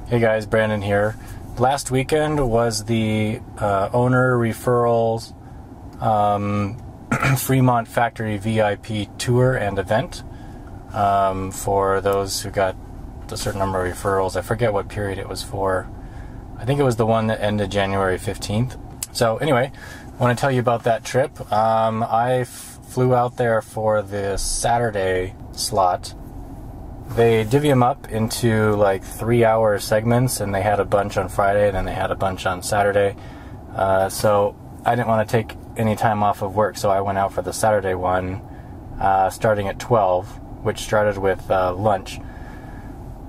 Hey guys, Brandon here. Last weekend was the owner referrals Fremont Factory VIP tour and event for those who got a certain number of referrals. I forget what period it was for. I think it was the one that ended January 15th. So anyway, I want to tell you about that trip. I flew out there for the Saturday slot. They divvy them up into like 3-hour segments, and they had a bunch on Friday and then they had a bunch on Saturday. So I didn't want to take any time off of work, so I went out for the Saturday one starting at 12, which started with lunch.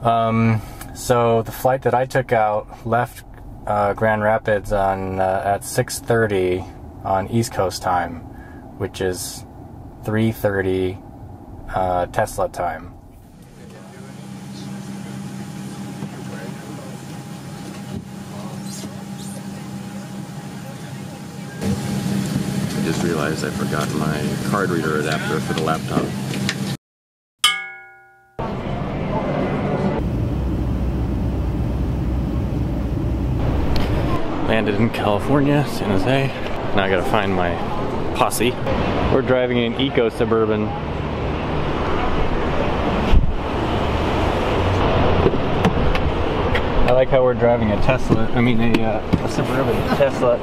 So the flight that I took out left Grand Rapids on at 6:30 on East Coast time, which is 3:30 Tesla time. I just realized I forgot my card reader adapter for the laptop. Landed in California, San Jose. Now I gotta find my posse. We're driving an eco Suburban. I like how we're driving a Tesla. I mean a Suburban Tesla.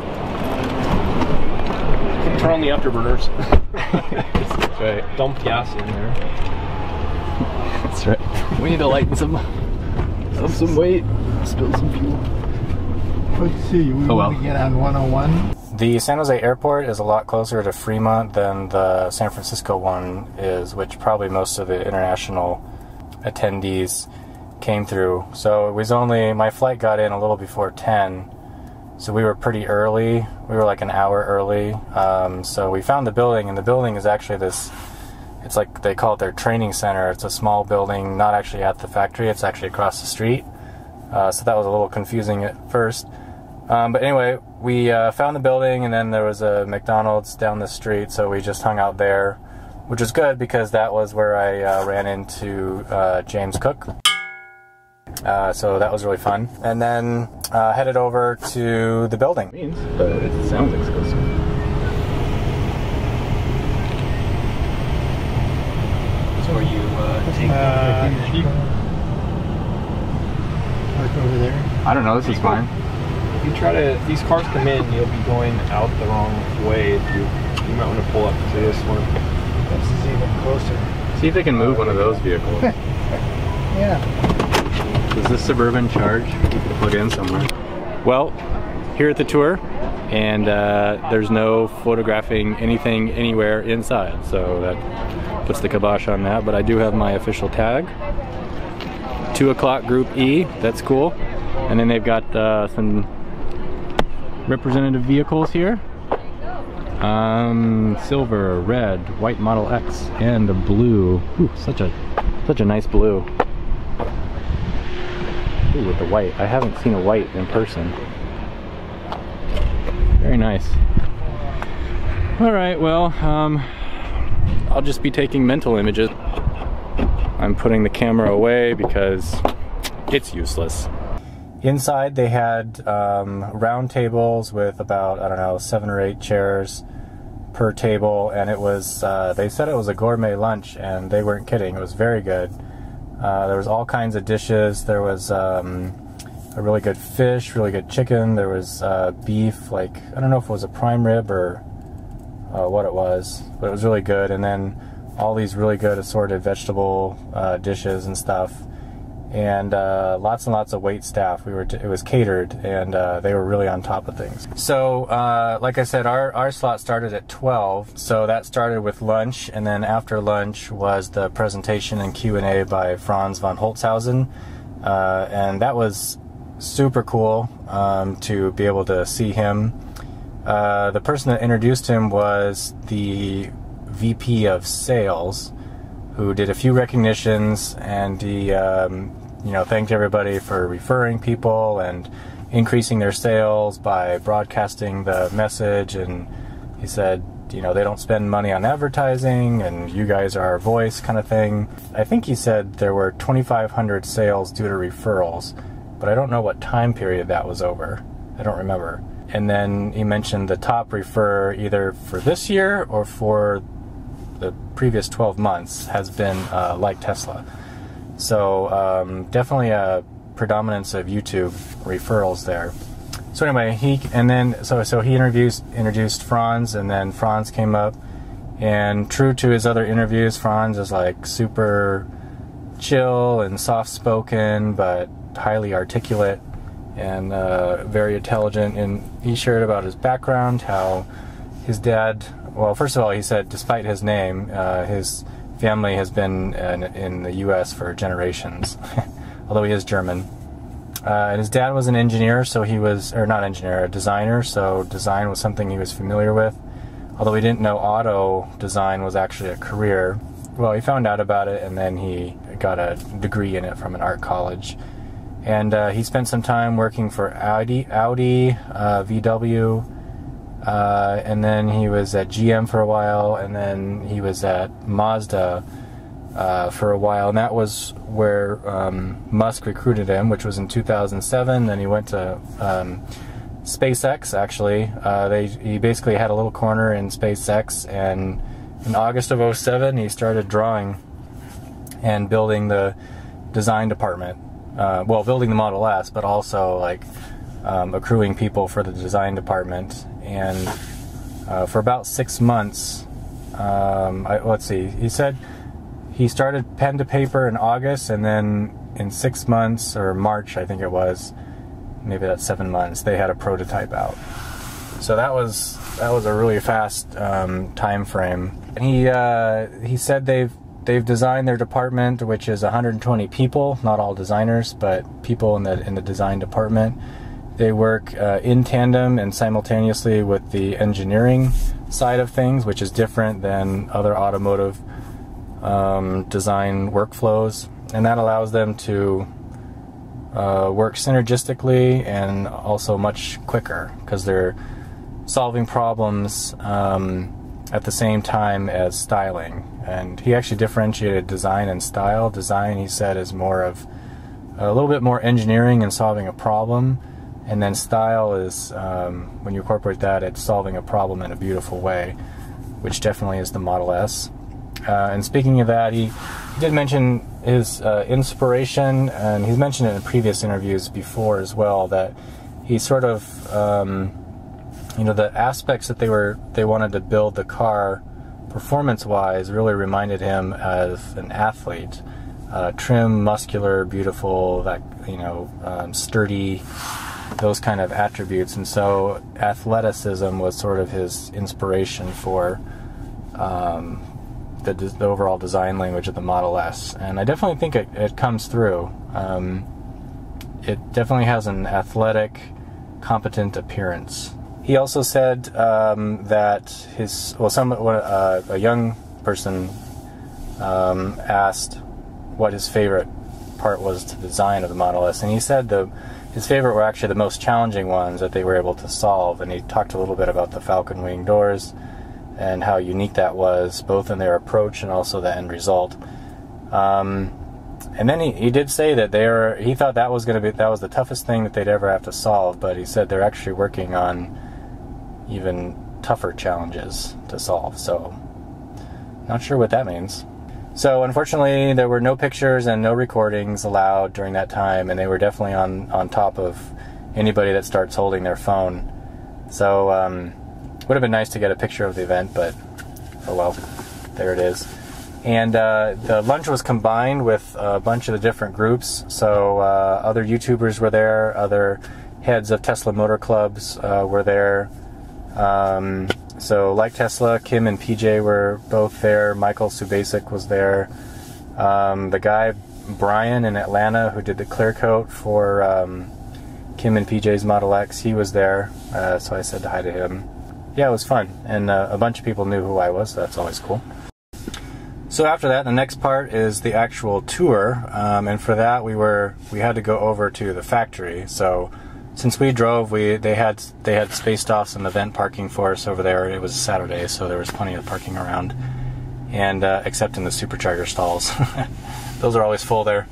Turn on the afterburners. That's right. Dump gas in there. That's right. We need to lighten some weight. Spill some fuel. Let's see, we want to get on 101. The San Jose airport is a lot closer to Fremont than the San Francisco one is, which probably most of the international attendees came through. So it was only, my flight got in a little before 10, so we were pretty early. We were like an hour early. So we found the building, and the building is actually this, it's like they call it their training center. It's a small building, not actually at the factory, it's actually across the street. So that was a little confusing at first. But anyway, we found the building, and then there was a McDonald's down the street, so we just hung out there, which was good because that was where I ran into James Cook. So that was really fun. And then headed over to the building. But it sounds exclusive. That's where you take the Park over there. I don't know, this is fine. If you try to, these cars come in, you'll be going out the wrong way. You might want to pull up to this one. This is even closer. See if they can move one of those vehicles. Yeah. Does this Suburban charge? We could plug in somewhere. Well, here at the tour, and there's no photographing anything anywhere inside, so that puts the kibosh on that, but I do have my official tag. 2 o'clock Group E, that's cool. And then they've got some representative vehicles here. Silver, red, white Model X, and a blue. Ooh, such a nice blue. Ooh, with the white. I haven't seen a white in person. Very nice. Alright, well, I'll just be taking mental images. I'm putting the camera away because it's useless. Inside they had round tables with about, I don't know, 7 or 8 chairs per table, and it was, they said it was a gourmet lunch, and they weren't kidding. It was very good. There was all kinds of dishes. There was a really good fish, really good chicken. There was beef, like, I don't know if it was a prime rib or what it was, but it was really good. And then all these really good assorted vegetable dishes and stuff. And lots and lots of wait staff. It was catered, and they were really on top of things. So, like I said, our slot started at 12, so that started with lunch, and then after lunch was the presentation and Q&A by Franz von Holzhausen, and that was super cool to be able to see him. The person that introduced him was the VP of Sales, who did a few recognitions, and he thanked everybody for referring people and increasing their sales by broadcasting the message. And he said, they don't spend money on advertising, and you guys are our voice, kind of thing. I think he said there were 2,500 sales due to referrals, but I don't know what time period that was over. I don't remember. And then he mentioned the top refer either for this year or for the previous 12 months has been like Tesla. So definitely a predominance of YouTube referrals there. So anyway, he introduced Franz, and then Franz came up, and true to his other interviews, Franz is like super chill and soft-spoken, but highly articulate and very intelligent. And he shared about his background, how his dad, well, first of all, he said despite his name, his family has been in the U.S. for generations, although he is German. And his dad was an engineer, so he was, or not engineer, a designer, so design was something he was familiar with. Although he didn't know auto design was actually a career. Well, he found out about it, and then he got a degree in it from an art college. And he spent some time working for Audi, VW, and then he was at GM for a while, and then he was at Mazda for a while, and that was where Musk recruited him, which was in 2007. Then he went to SpaceX, actually. He basically had a little corner in SpaceX, and in August of 2007 he started drawing and building the design department. Well, building the Model S, but also like accruing people for the design department. And for about 6 months, let's see, he said he started pen to paper in August, and then in 6 months, or March I think it was, maybe that's 7 months, they had a prototype out. So that was a really fast time frame. And he said they've designed their department, which is 120 people, not all designers, but people in the design department. They work in tandem and simultaneously with the engineering side of things, which is different than other automotive design workflows, and that allows them to work synergistically and also much quicker because they're solving problems at the same time as styling. And he actually differentiated design and style. Design, he said, is more of a little bit more engineering and solving a problem, and then style is, when you incorporate that, it's solving a problem in a beautiful way, which definitely is the Model S. And speaking of that, he did mention his inspiration, and he's mentioned it in previous interviews before as well, that he sort of, the aspects that they wanted to build the car performance-wise really reminded him of an athlete. Trim, muscular, beautiful, that sturdy, those kind of attributes. And so athleticism was sort of his inspiration for the overall design language of the Model S. And I definitely think it comes through. It definitely has an athletic, competent appearance. He also said that a young person asked what his favorite part was to the design of the Model S, and he said his favorite were actually the most challenging ones that they were able to solve. And he talked a little bit about the Falcon Wing doors and how unique that was, both in their approach and also the end result. And then he did say that he thought that was the toughest thing that they'd ever have to solve, but he said they're actually working on even tougher challenges to solve. So, not sure what that means. So unfortunately, there were no pictures and no recordings allowed during that time, and they were definitely on top of anybody that starts holding their phone. So would have been nice to get a picture of the event, but oh well, there it is. And the lunch was combined with a bunch of the different groups. So other YouTubers were there, other heads of Tesla motor clubs were there. So like Tesla, Kim and PJ were both there. Michael Subasic was there. The guy Brian in Atlanta who did the clear coat for Kim and PJ's Model X, he was there. So I said hi to him. Yeah, it was fun, and a bunch of people knew who I was, so that's always cool. So after that, the next part is the actual tour, and for that we had to go over to the factory. So since we drove, they had spaced off some event parking for us over there. It was a Saturday, so there was plenty of parking around, and except in the supercharger stalls. Those are always full there.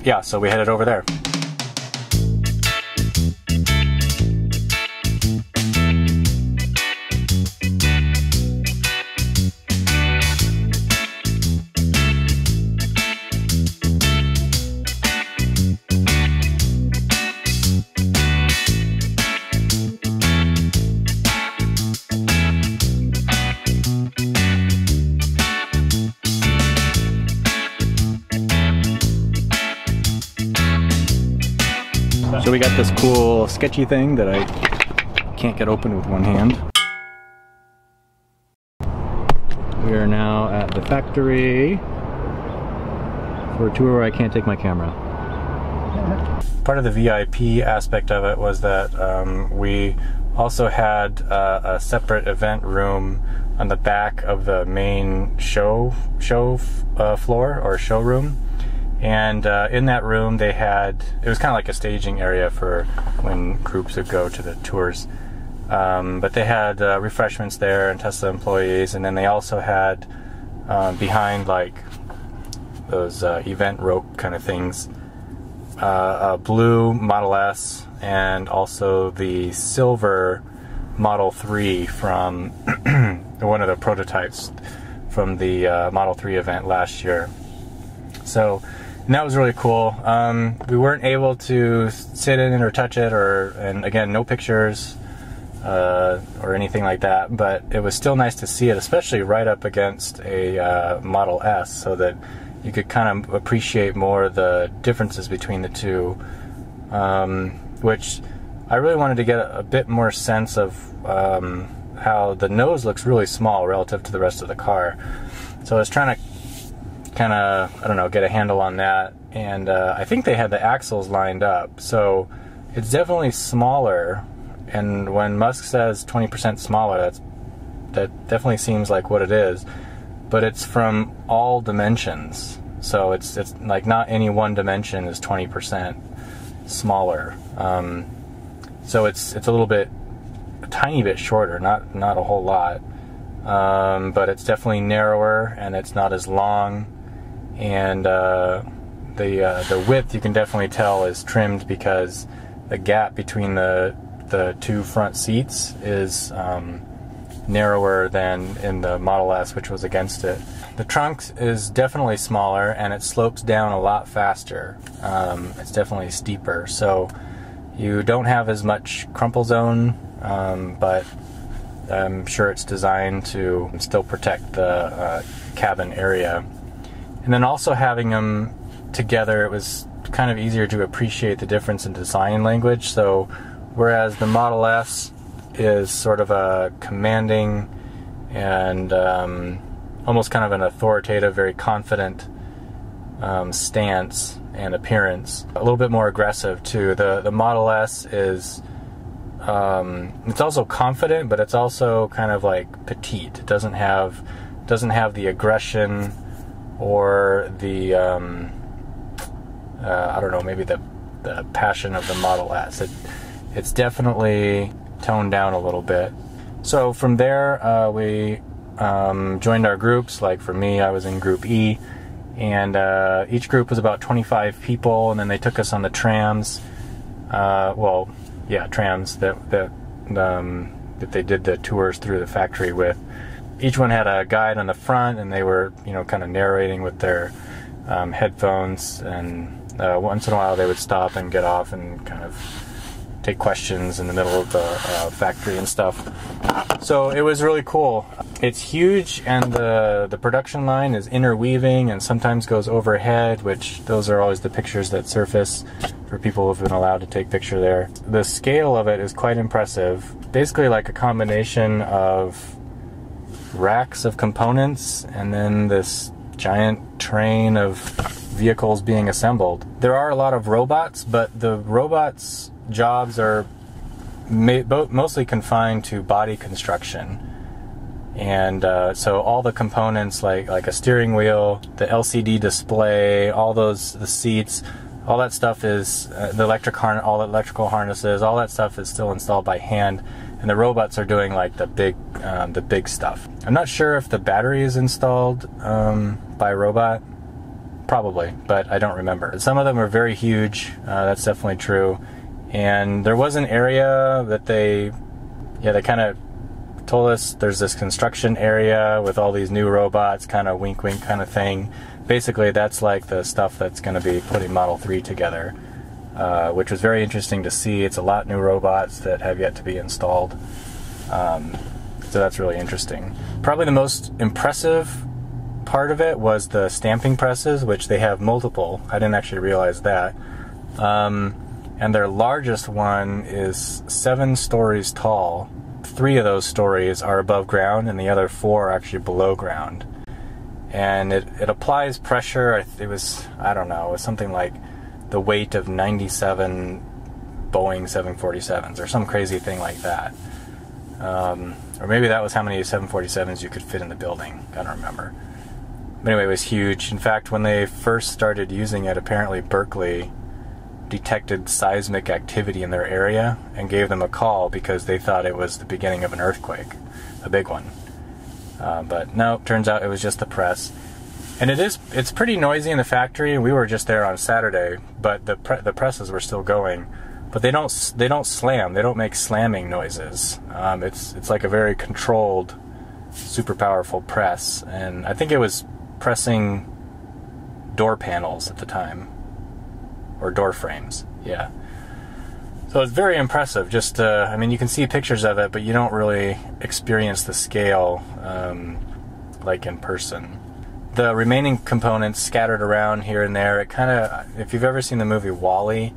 yeah, so we headed over there. So we got this cool sketchy thing that I can't get open with one hand. We are now at the factory for a tour where I can't take my camera. Part of the VIP aspect of it was that we also had a separate event room on the back of the main show floor or showroom. And in that room they had, it was kind of like a staging area for when groups would go to the tours. But they had refreshments there and Tesla employees, and then they also had behind like those event rope kind of things, a blue Model S and also the silver Model 3 from one of the prototypes from the Model 3 event last year. So, and that was really cool. We weren't able to sit in it or touch it, and again, no pictures or anything like that, but it was still nice to see it, especially right up against a Model S, so that you could kind of appreciate more the differences between the two, which I really wanted to get a bit more sense of how the nose looks really small relative to the rest of the car. So I was trying to kind of, I don't know, get a handle on that, and I think they had the axles lined up, so it's definitely smaller, and when Musk says 20% smaller, that definitely seems like what it is, but it's from all dimensions, so it's like not any one dimension is 20% smaller, so it's a little bit, a tiny bit shorter, not a whole lot, but it's definitely narrower and it's not as long. And the width, you can definitely tell, is trimmed because the gap between the two front seats is narrower than in the Model S, which was against it. The trunk is definitely smaller and it slopes down a lot faster. It's definitely steeper, so you don't have as much crumple zone, but I'm sure it's designed to still protect the cabin area. And then also having them together, it was kind of easier to appreciate the difference in design language. So whereas the Model S is sort of a commanding and almost kind of an authoritative, very confident stance and appearance, a little bit more aggressive too. The Model S is, it's also confident, but it's also kind of like petite. It doesn't have the aggression or the I don't know, maybe the passion of the Model S. It's definitely toned down a little bit. So from there we joined our groups. Like for me, I was in Group E, and each group was about 25 people, and then they took us on the trams. Well, yeah, trams that they did the tours through the factory with. Each one had a guide on the front, and they were, you know, kind of narrating with their headphones, and once in a while they would stop and get off and kind of take questions in the middle of the factory and stuff. So it was really cool. It's huge, and the production line is interweaving and sometimes goes overhead, which those are always the pictures that surface for people who've been allowed to take picture there. The scale of it is quite impressive. Basically like a combination of racks of components and then this giant train of vehicles being assembled. There are a lot of robots, but the robots' jobs are mostly confined to body construction, and so all the components like a steering wheel, the LCD display, the seats, all that stuff is all the electrical harnesses, all that stuff is still installed by hand, and the robots are doing like the big stuff. I'm not sure if the battery is installed by robot. probably, but I don't remember. Some of them are very huge, that's definitely true. And there was an area that they kind of told us there's this construction area with all these new robots, kind of wink wink kind of thing. Basically that's like the stuff that's going to be putting Model 3 together, which was very interesting to see. It's a lot new robots that have yet to be installed, so that's really interesting. Probably the most impressive part of it was the stamping presses, which they have multiple. I didn't actually realize that. And their largest one is 7 stories tall. 3 of those stories are above ground and the other 4 are actually below ground. And it applies pressure. It was, I don't know, it was something like the weight of 97 Boeing 747s or some crazy thing like that. Or maybe that was how many 747s you could fit in the building. I don't remember. But anyway, it was huge. In fact, when they first started using it, apparently Berkeley detected seismic activity in their area and gave them a call because they thought it was the beginning of an earthquake, a big one. But no, turns out it was just the press. And it's pretty noisy in the factory. We were just there on Saturday, but the presses were still going. But they don't slam. They don't make slamming noises. It's like a very controlled, super powerful press. And I think it was pressing door panels at the time, or door frames. Yeah. So it's very impressive. Just, I mean, you can see pictures of it, but you don't really experience the scale like in person. The remaining components scattered around here and there, it kind of, if you've ever seen the movie WALL-E,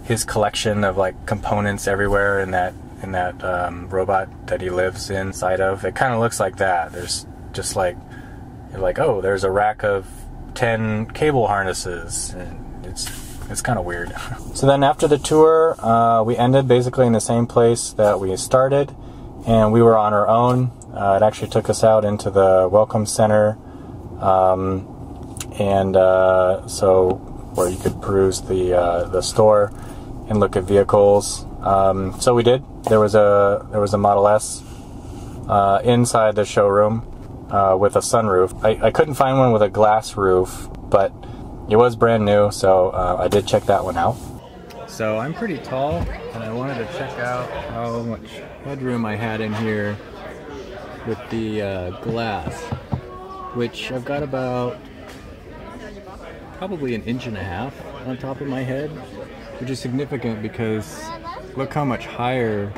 his collection of like components everywhere in that robot that he lives inside of, it kind of looks like that. There's just like, you're like, oh, there's a rack of 10 cable harnesses, and it's kind of weird. So then after the tour, we ended basically in the same place that we started, and we were on our own. It actually took us out into the Welcome Center, so where you could peruse the store and look at vehicles. So we did. There was a Model S inside the showroom with a sunroof. I couldn't find one with a glass roof, but it was brand new, so I did check that one out. So I'm pretty tall, and I wanted to check out how much headroom I had in here with the glass, which I've got about probably 1.5 inches on top of my head, which is significant because look how much higher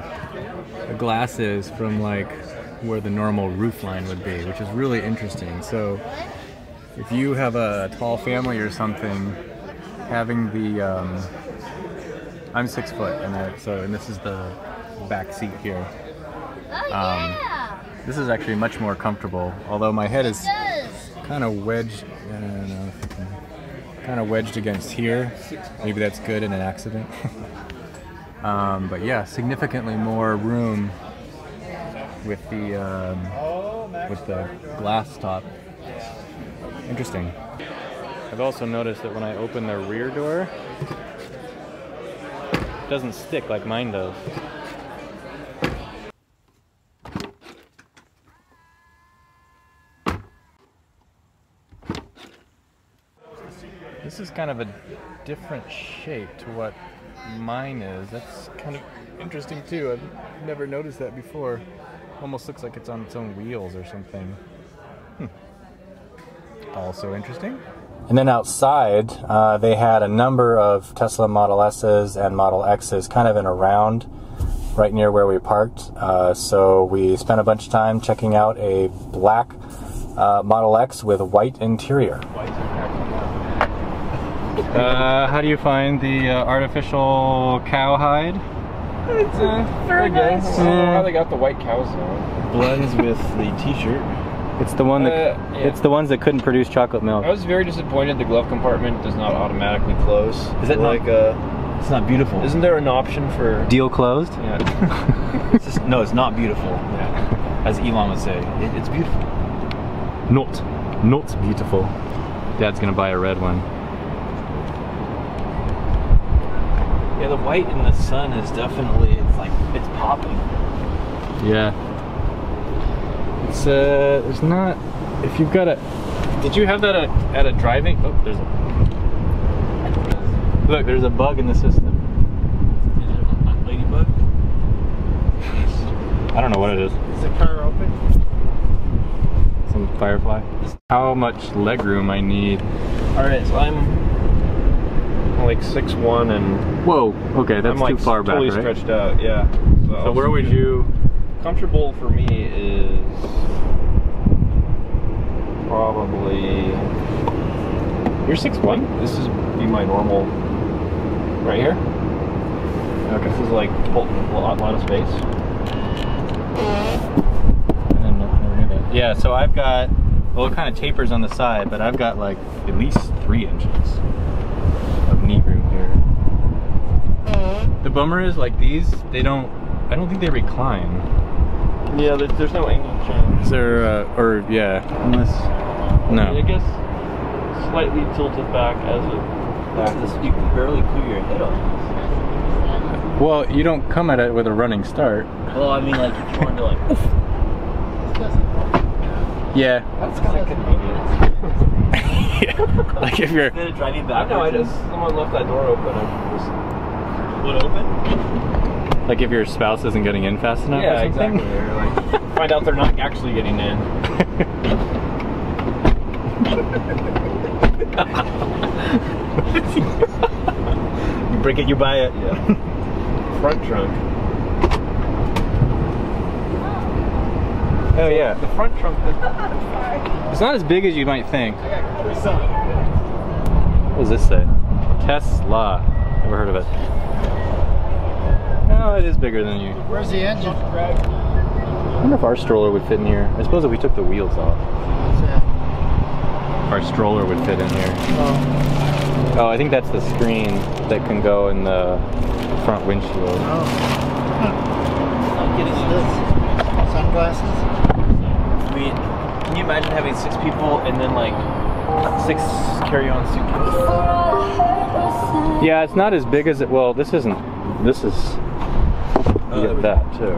the glass is from like where the normal roof line would be, which is really interesting. So if you have a tall family or something, having the I'm 6 foot, and this is the back seat here. This is actually much more comfortable, although my head is kind of wedged. I don't know if you can, kind of wedged against here. Maybe that's good in an accident. But yeah, significantly more room with the glass top. Interesting. I've also noticed that when I open the rear door, it doesn't stick like mine does. This is kind of a different shape to what mine is. That's kind of interesting too. I've never noticed that before. Almost looks like it's on its own wheels or something. Also interesting. And then outside, they had a number of Tesla Model S's and Model X's kind of in a round right near where we parked. So we spent a bunch of time checking out a black Model X with a white interior. How do you find the artificial cowhide? It's very nice. I don't know how they got the white cows though. Blends with the t-shirt. It's the one that yeah. It's the ones that couldn't produce chocolate milk. I was very disappointed the glove compartment does not automatically close. Is that like it's not beautiful? Isn't there an option for Deal closed? Yeah. It's just, no, it's not beautiful. Yeah. As Elon would say, it's beautiful. Not beautiful. Dad's gonna buy a red one. Yeah, the white in the sun is definitely, it's popping. Yeah. It's there's not, if you've got a Did you have that at a driving? Oh, there's a... Look, there's a bug in the system. Ladybug? I don't know what it is. Is the car open? Some firefly. How much leg room I need. Alright, so I'm like 6'1" and... Whoa, okay, that's I'm like too far back, totally right? stretched out, yeah. So where would you... Comfortable for me is probably... You're 6'1"? This is be my normal... Right here? Okay. This is like a lot of space. Yeah, so I've got, well, it kind of tapers on the side, but I've got like at least 3 inches of knee room here. The bummer is like these, I don't think they recline. Yeah, there's no angle change. Is there, or yeah, unless, no. I guess slightly tilted back as a... You can barely clear your head on this. Well, you don't come at it with a running start. Well, I mean, like, if you wanted to, like, oof. Yeah. That's kind of convenient. Yeah. Like if you're... Instead of driving I backwards. know, I just... Someone left that door open. I just... Would open? Like if your spouse isn't getting in fast enough Yeah, or something? exactly. Or like, find out they're not actually getting in. You break it, you buy it. Yeah. Front trunk. Oh yeah. The front trunk. It's not as big as you might think. What does this say? Tesla. Never heard of it. No, it is bigger than you. Where's the engine? I wonder if our stroller would fit in here. I suppose if we took the wheels off, our stroller would fit in here. Oh, I think that's the screen that can go in the front windshield. Oh. I'm kidding you. Sunglasses? I mean, can you imagine having 6 people and then like 6 carry-on suitcases? Yeah, it's not as big as it. Well, this isn't. This is. You get that too.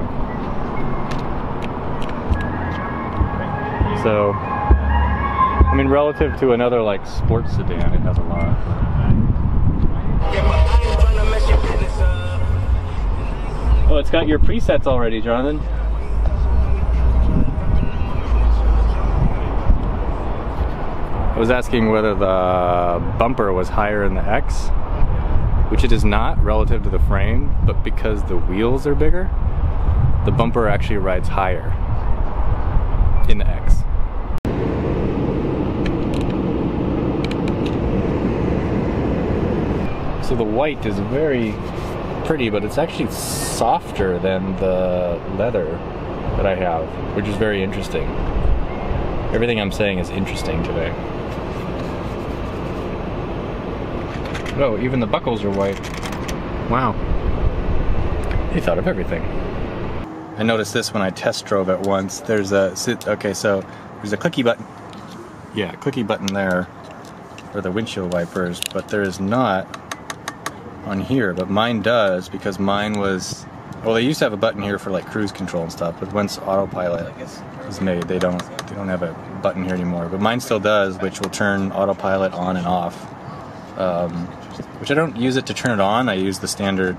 So, I mean, relative to another like sports sedan, it has a lot. Oh, it's got your presets already, Jonathan. I was asking whether the bumper was higher in the X, which it is not relative to the frame, but because the wheels are bigger, the bumper actually rides higher in the X. So the white is very pretty, but it's actually softer than the leather that I have, which is very interesting. Everything I'm saying is interesting today. Oh, even the buckles are white. Wow. They thought of everything. I noticed this when I test drove it once. There's a, okay, so there's a clicky button. Yeah, clicky button there for the windshield wipers, but there is not on here, but mine does, because mine was, well, they used to have a button here for like cruise control and stuff, but once autopilot was made, they don't have a button here anymore. But mine still does, which will turn autopilot on and off. Which I don't use it to turn it on. I use the standard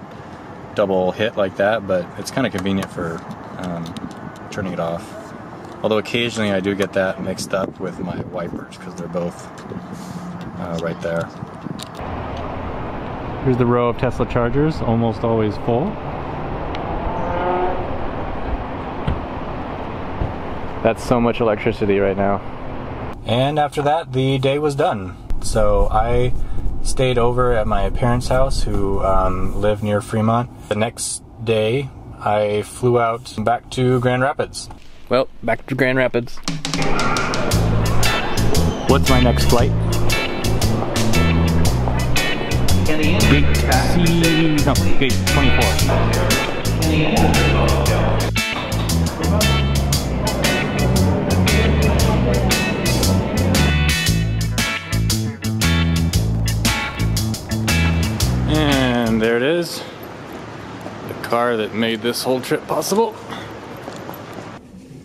double hit like that, but it's kind of convenient for turning it off. Although occasionally I do get that mixed up with my wipers because they're both right there. Here's the row of Tesla chargers, almost always full. That's so much electricity right now. And after that, the day was done. So I stayed over at my parents' house, who live near Fremont. The next day, I flew out back to Grand Rapids. Well, back to Grand Rapids. What's my next flight? Gate C, no, gate 24. And there it is, the car that made this whole trip possible.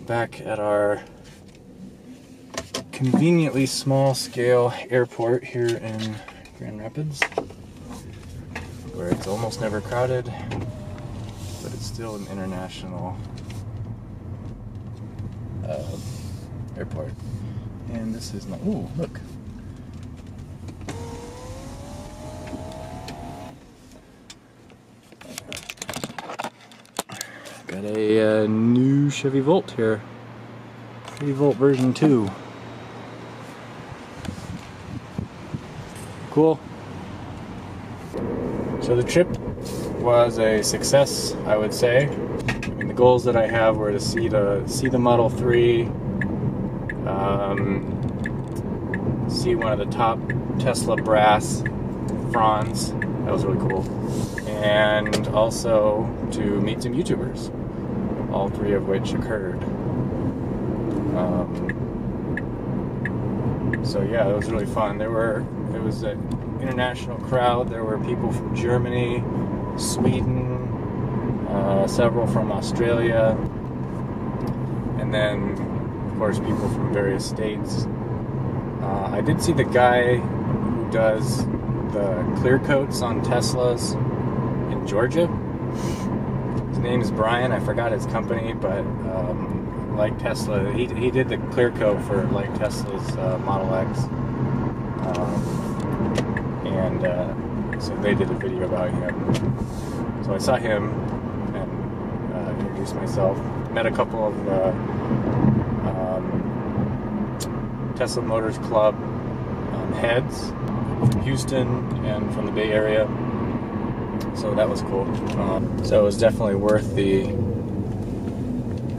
Back at our conveniently small scale airport here in Grand Rapids, where it's almost never crowded, but it's still an international airport. And this is not, ooh, look. Got a new Chevy Volt here. Chevy Volt version 2. Cool. So the trip was a success, I would say. I mean, the goals that I have were to see the Model 3, see one of the top Tesla brass fronds. That was really cool. And also to meet some YouTubers, all 3 of which occurred. So yeah, it was really fun. It was an international crowd. There were people from Germany, Sweden, several from Australia, and then of course people from various states. I did see the guy who does the clear coats on Teslas in Georgia. His name is Brian. I forgot his company, but like Tesla, he did the clear coat for like Tesla's Model X, and so they did a video about him. So I saw him and introduced myself. Met a couple of Tesla Motors Club heads from Houston and from the Bay Area. So that was cool. So it was definitely worth the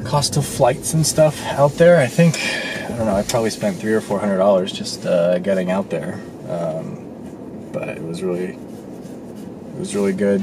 cost of flights and stuff out there. I think, I don't know, I probably spent $300 or $400 just getting out there. But it was really good.